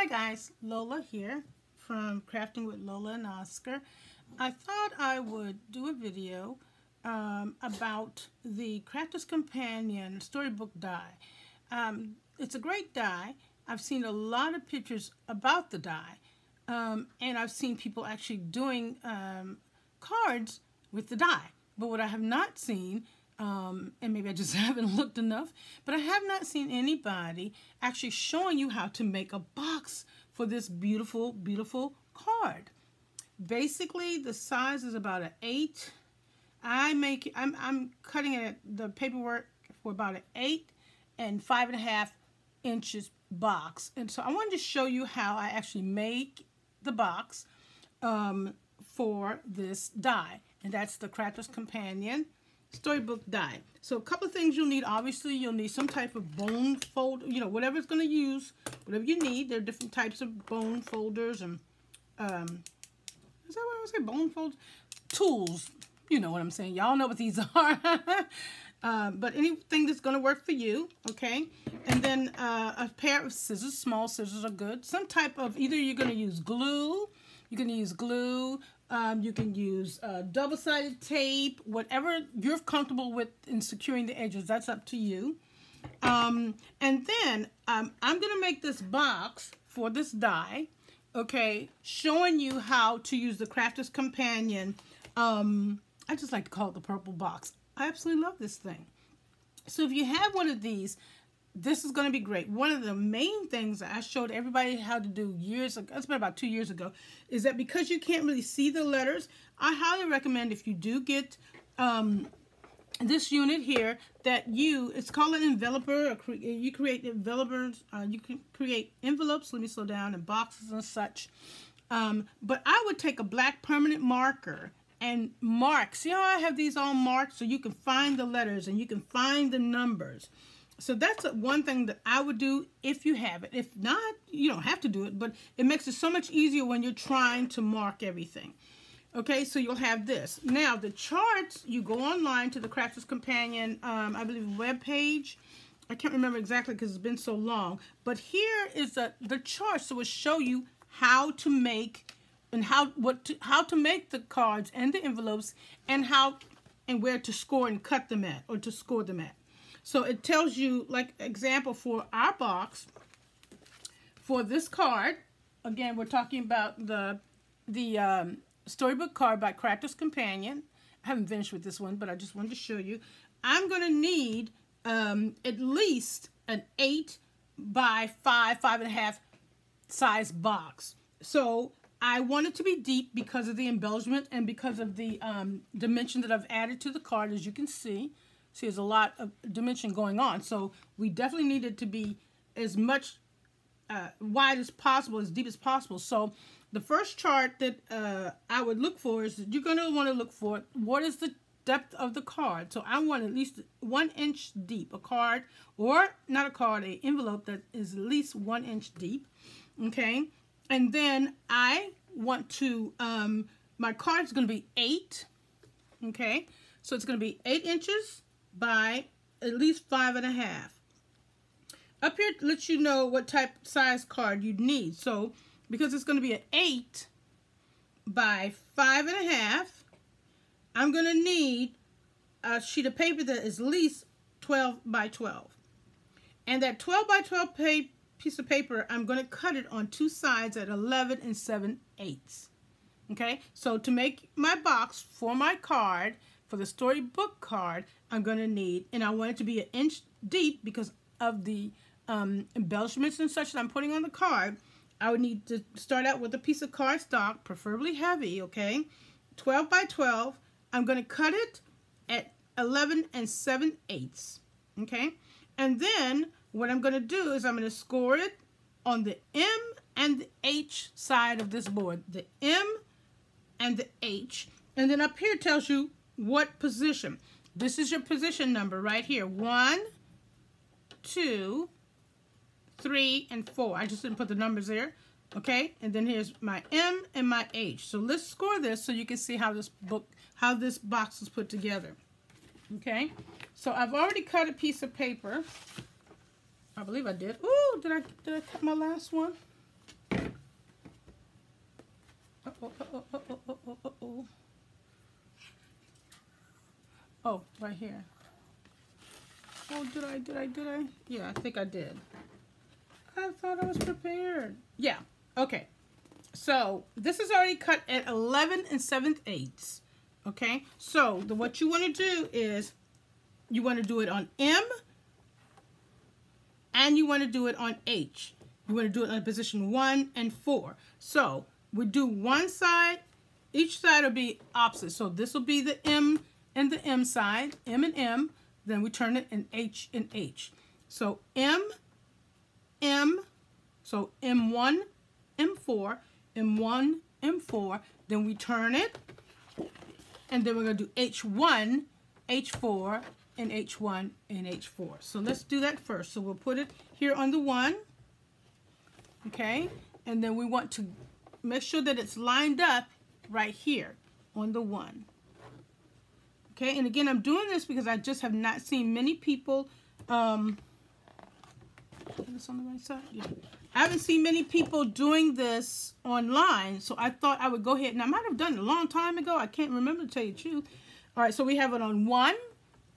Hi guys, Lola here from Crafting with Lola and Oscar. I thought I would do a video about the Crafter's Companion Storybook die. It's a great die. I've seen a lot of pictures about the die, and I've seen people actually doing cards with the die. But what I have not seen, and maybe I just haven't looked enough, but I have not seen anybody actually showing you how to make a box for this beautiful, beautiful card. Basically, the size is about an 8. I'm cutting it, the paperwork for about an 8 and 5.5 inches box. And so I wanted to show you how I actually make the box for this die. And that's the Crafter's Companion Storybook die. So a couple of things you'll need. Obviously, you'll need some type of bone folder, you know, whatever it's going to use, whatever you need. There are different types of bone folders and, is that what I was saying? Bone folders? Tools. You know what I'm saying. Y'all know what these are. But anything that's going to work for you, okay? And then a pair of scissors. Small scissors are good. Some type of, either you're going to use glue, you can use double-sided tape, whatever you're comfortable with in securing the edges. That's up to you. And then I'm going to make this box for this die, okay, showing you how to use the Crafter's Companion. I just like to call it the purple box. I absolutely love this thing. So if you have one of these, this is going to be great. One of the main things I showed everybody how to do years ago, it's been about 2 years ago, is that because you can't really see the letters, I highly recommend if you do get this unit here, that it's called an enveloper. You create envelopers, you can create envelopes, let me slow down, and boxes and such. But I would take a black permanent marker and mark. See how I have these all marked so you can find the letters and you can find the numbers. So that's one thing that I would do if you have it. If not, you don't have to do it, but it makes it so much easier when you're trying to mark everything. Okay, so you'll have this. Now, the charts, you go online to the Crafter's Companion, I believe, web page. I can't remember exactly because it's been so long. But here is the chart, so it'll show you how to make and how to make the cards and the envelopes and where to score and cut them at, or to score them at. So it tells you, like example for our box, for this card, again, we're talking about the Storybook card by Crafter's Companion. I haven't finished with this one, but I just wanted to show you. I'm going to need at least an 8 by 5.5 size box. So I want it to be deep because of the embellishment and because of the dimension that I've added to the card, as you can see. See, there's a lot of dimension going on. So we definitely need it to be as much wide as possible, as deep as possible. So the first chart that I would look for is that you're going to want to look for what is the depth of the card. So I want at least 1 inch deep, a card, or not a card, an envelope that is at least 1 inch deep. Okay, and then I want to, my card is going to be 8. Okay, so it's going to be 8 inches by at least 5.5. Up here lets you know what type size card you'd need. So because it's going to be an 8 by 5.5, I'm going to need a sheet of paper that is at least 12 by 12. And that 12 by 12 piece of paper, I'm going to cut it on 2 sides at 11 7/8. Okay, so to make my box for my card, for the Storybook card, I'm going to need, and I want it to be 1 inch deep because of the embellishments and such that I'm putting on the card. I would need to start out with a piece of cardstock, preferably heavy, okay? 12 by 12. I'm going to cut it at 11 7/8, okay? And then what I'm going to do is I'm going to score it on the M and the H side of this board. The M and the H. And then up here tells you what position. This is your position number right here. 1, 2, 3, and 4. I just didn't put the numbers there. Okay, and then here's my M and my H. So let's score this so you can see how this box is put together. Okay, so I've already cut a piece of paper. I believe I did. Ooh, did I cut my last one? Oh, right here. Oh, did I? Yeah, I think I did. I thought I was prepared. Yeah, okay. So, this is already cut at 11 7/8. Okay, so what you want to do is, you want to do it on M, and you want to do it on H. You want to do it on position 1 and 4. So, we do one side, each side will be opposite. So, this will be the M and the M side, M and M. Then we turn it in H and H. So, M, so M1, M4, M1, M4. Then we turn it, and then we're going to do H1, H4, and H1 and H4. So let's do that first. So we'll put it here on the 1. Okay, and then we want to make sure that it's lined up right here on the 1. Okay, and again, I'm doing this because I just have not seen many people, this on the right side? Yeah. I haven't seen many people doing this online, so I thought I would go ahead, and I might have done it a long time ago. I can't remember, to tell you the truth. All right, so we have it on 1,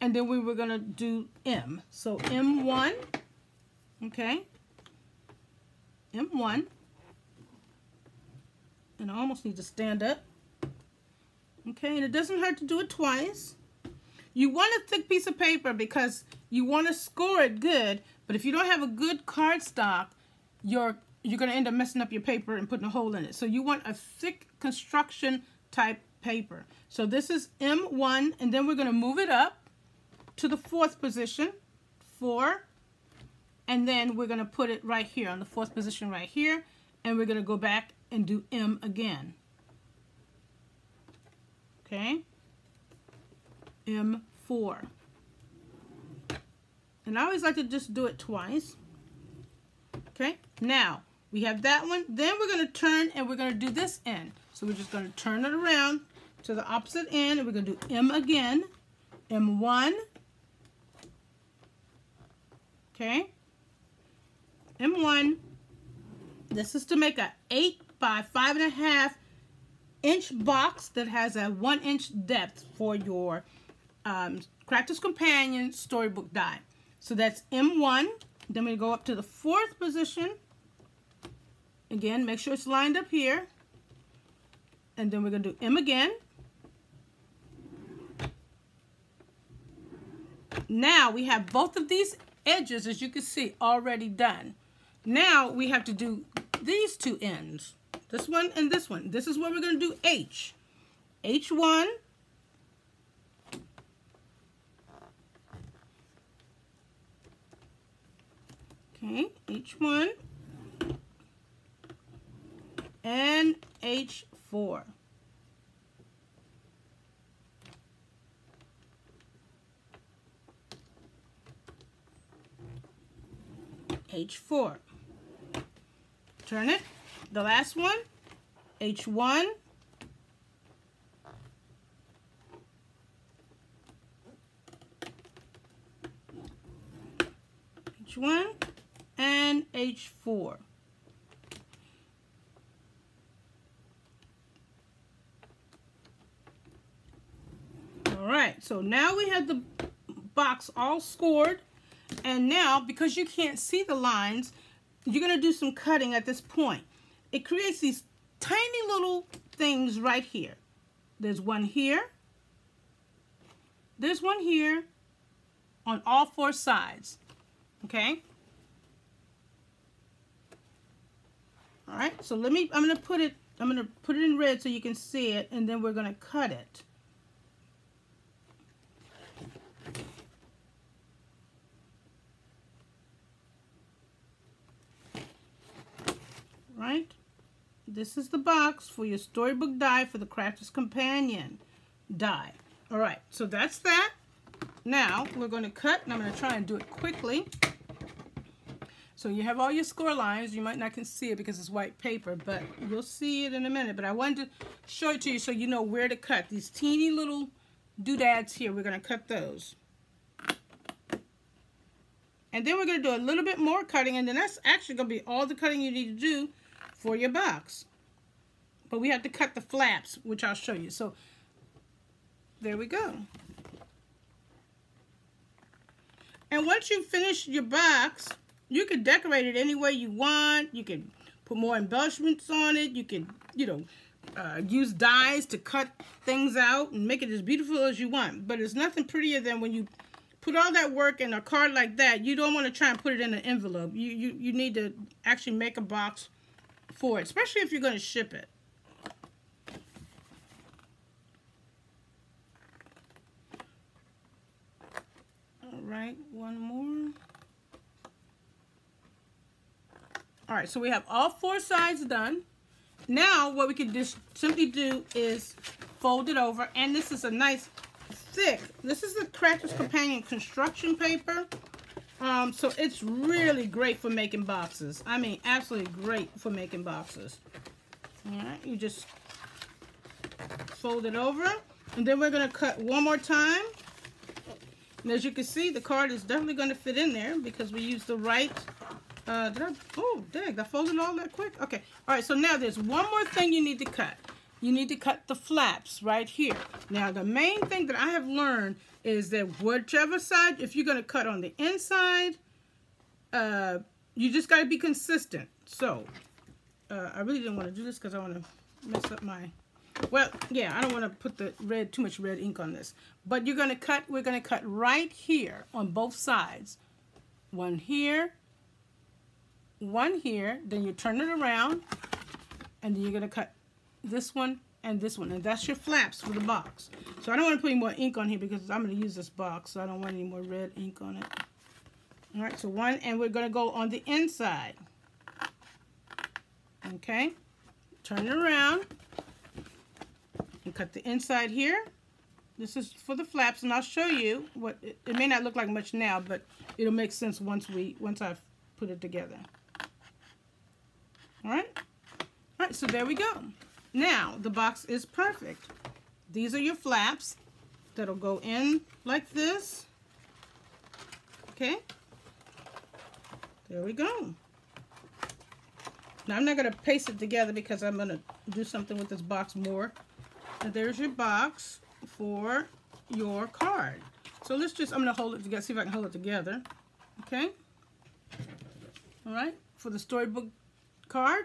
and then we were going to do M. So M1, okay, M1, and I almost need to stand up. Okay, and it doesn't hurt to do it twice. You want a thick piece of paper because you want to score it good, but if you don't have a good cardstock, you're going to end up messing up your paper and putting a hole in it. So you want a thick construction type paper. So this is M1, and then we're going to move it up to the 4th position, 4, and then we're going to put it right here on the 4th position right here, and we're going to go back and do M again. Okay, M4. And I always like to just do it twice. Okay, now we have that one. Then we're going to turn, and we're going to do this end. So we're just going to turn it around to the opposite end, and we're going to do M again. M1. Okay, M1. This is to make a 8 by 5.5 inch box that has a 1 inch depth for your Crafter's Companion Storybook die. So that's M1. Then we go up to the 4th position. Again, make sure it's lined up here. And then we're going to do M again. Now we have both of these edges, as you can see, already done. Now we have to do these 2 ends. This one and this one. This is where we're going to do H. H1. Okay, H1. And H4. H4. Turn it. The last one, H1. H1 and H4. All right, so now we have the box all scored, and now because you can't see the lines, you're going to do some cutting at this point. It creates these tiny little things right here. There's one here. There's one here on all 4 sides. Okay? All right, so I'm going to put it in red so you can see it, and then we're going to cut it. Right? This is the box for your Storybook die for the Crafter's Companion die. All right, so that's that. Now we're going to cut, and I'm going to try and do it quickly. So you have all your score lines. You might not can see it because it's white paper, but you'll see it in a minute. But I wanted to show it to you so you know where to cut. These teeny little doodads here, we're going to cut those. And then we're going to do a little bit more cutting, and then that's actually going to be all the cutting you need to do for your box. but we have to cut the flaps, which I'll show you. So there we go. And once you finish your box, you can decorate it any way you want. You can put more embellishments on it. You can, you know, use dies to cut things out and make it as beautiful as you want. But it's nothing prettier than when you put all that work in a card like that. You don't want to try and put it in an envelope. You need to actually make a box for it, especially if you're going to ship it. All right, one more. All right, so we have all 4 sides done. Now what we can just simply do is fold it over, and this is a nice thick, this is the Crafter's Companion construction paper. So it's really great for making boxes. I mean, absolutely great for making boxes. All right, you just fold it over, and then we're going to cut one more time. And as you can see, the card is definitely going to fit in there because we used the right. Oh, dang, I folded all that quick? Okay. All right, so now there's one more thing you need to cut. You need to cut the flaps right here. Now, the main thing that I have learned is that whichever side, if you're going to cut on the inside, you just got to be consistent. So, I really didn't want to do this because I want to mess up my... Well, yeah, I don't want to put the too much red ink on this. But we're going to cut right here on both sides. One here. One here, then you turn it around, and then you're going to cut this one and this one, and that's your flaps for the box. So I don't want to put any more ink on here because I'm going to use this box, so I don't want any more red ink on it. All right, so one, and we're going to go on the inside. Okay, turn it around and cut the inside here. This is for the flaps, and I'll show you what it may not look like much now, but it'll make sense once I've put it together. All right, so there we go. Now, the box is perfect. These are your flaps that'll go in like this. Okay, there we go. Now, I'm not going to paste it together because I'm going to do something with this box more. And there's your box for your card. So let's just, I'm going to hold it together, see if I can hold it together. Okay. All right, for the Storybook card,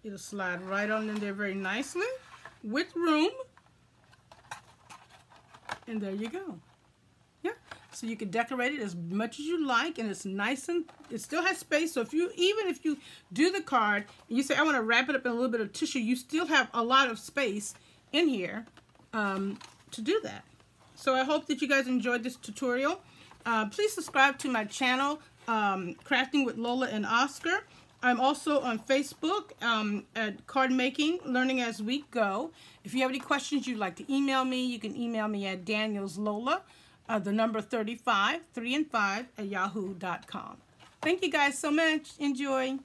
it'll slide right on in there very nicely with room. And there you go. Yeah, so you can decorate it as much as you like, and it's nice, and it still has space. So even if you do the card and you say I want to wrap it up in a little bit of tissue, you still have a lot of space in here to do that. So I hope that you guys enjoyed this tutorial. Please subscribe to my channel, Crafting with Lola and Oscar. I'm also on Facebook at Card Making, Learning as We Go. If you have any questions you'd like to email me, you can email me at danielslola, the number 35, 3 and 5 at yahoo.com. Thank you guys so much. Enjoy.